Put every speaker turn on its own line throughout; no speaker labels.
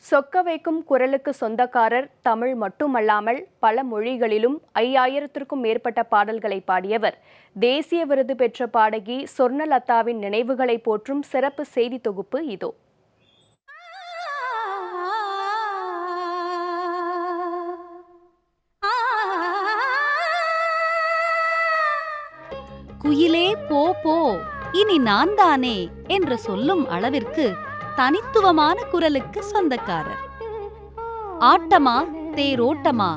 சொக்க வைக்கும் குரலுக்கு சொந்தக்காரர் தமிழ் மட்டுமல்லாமல் பல மொழிகளிலும் 5000த்திற்கும் மேற்பட்ட பாடல்களை பாடியவர். தேசிய விருது பெற்ற பாடகி சொர்ணலதாவின் நினைவுகளை போற்றும் சிறப்பு செய்தி தொகுப்பு இதோ.
குயிலே போ போ, இனி நான் தானே என்று சொல்லும் அளவிற்கு தனித்துவமான குரலுக்கு சொந்தக்காரர். ஆட்டமா தேரோட்டமா,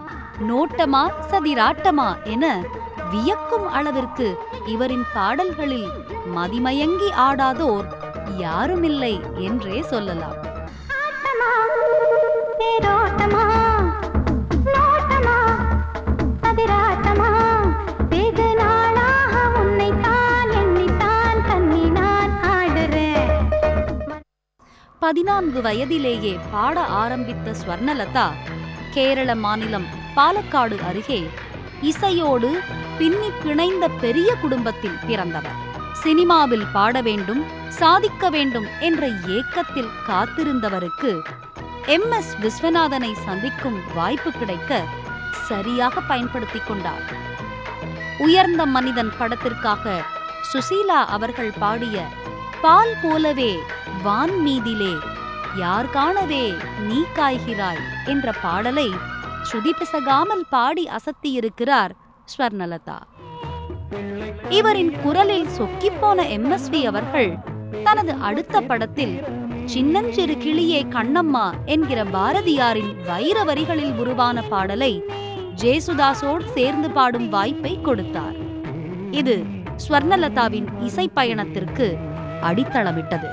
நோட்டமா சதிராட்டமா என வியக்கும் அளவிற்கு இவரின் பாடல்களில் மதிமயங்கி ஆடாதோர் யாருமில்லை என்றே சொல்லலாம். பதினான்கு வயதிலேயே பாட ஆரம்பித்த ஸ்வர்ணலதா கேரள மாநிலம் பாலக்காடு அருகே இசையோடு பின்னி பிணைந்த பெரிய குடும்பத்தில் பிறந்தவர். சினிமாவில் பாட வேண்டும், சாதிக்க வேண்டும் என்ற ஏக்கத்தில் காத்திருந்தவருக்கு MS விஸ்வநாதனை சந்திக்கும் வாய்ப்பு கிடைக்க சரியாக பயன்படுத்திக் கொண்டார். உயர்ந்த மனிதன் படத்திற்காக சுசீலா அவர்கள் பாடிய பால் போலவே வான் மீதிலே யார் காணவே நீ காய்கிறாய் என்ற பாடலை ஸ்ருதி பிசகாமல் பாடி அசத்தியிருக்கிறார் ஸ்வர்ணலதா. இவரின் குரலில் சொக்கிப்போன MSV அவர்கள் தனது அடுத்த படத்தில் சின்னஞ்சிறு கிளியே கண்ணம்மா என்கிற பாரதியாரின் வைர வரிகளில் உருவான பாடலை ஜேசுதாஸோடு சேர்ந்து பாடும் வாய்ப்பை கொடுத்தார். இது ஸ்வர்ணலதாவின் இசை பயணத்திற்கு அடித்தளமிட்டது.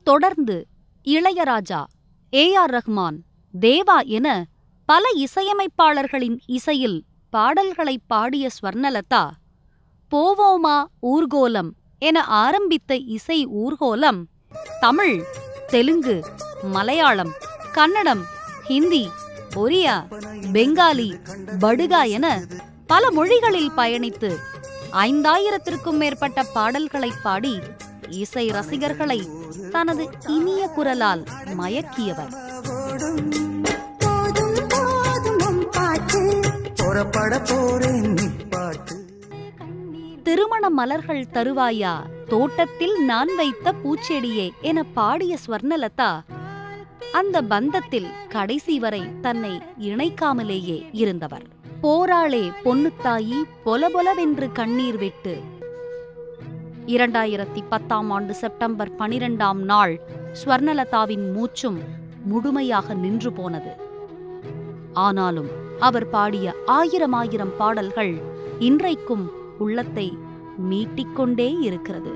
தொடர்ந்து இளையராஜா, AR ரஹ்மான், தேவா என பல இசையமைப்பாளர்களின் இசையில் பாடல்களை பாடிய ஸ்வர்ணலதா போவோமா ஊர்கோலம் என ஆரம்பித்த இசை ஊர்கோலம் தமிழ், தெலுங்கு, மலையாளம், கன்னடம், ஹிந்தி, ஒரியா, பெங்காலி, படுகா என பல மொழிகளில் பயணித்து 5000த்திற்கும் மேற்பட்ட பாடல்களை பாடி இசை ரசிகர்களை தனது இனிய குரலால் மயக்கியவர். திருமண மலர்கள் தருவாயா, தோட்டத்தில் நான் வைத்த பூச்செடியே என பாடிய ஸ்வர்ணலதா அந்த பந்தத்தில் கடைசி வரை தன்னை இணைக்காமலேயே இருந்தவர். போராளே பொன்னுத்தாயி பொலபொலவென்று கண்ணீர் விட்டு 2010ஆம் ஆண்டு செப்டம்பர் 12ஆம் நாள் ஸ்வர்ணலதாவின் மூச்சும் முழுமையாக நின்று போனது. ஆனாலும் அவர் பாடிய ஆயிரம் பாடல்கள் இன்றைக்கும் உள்ளத்தை மீட்டிக்கொண்டே இருக்கிறது.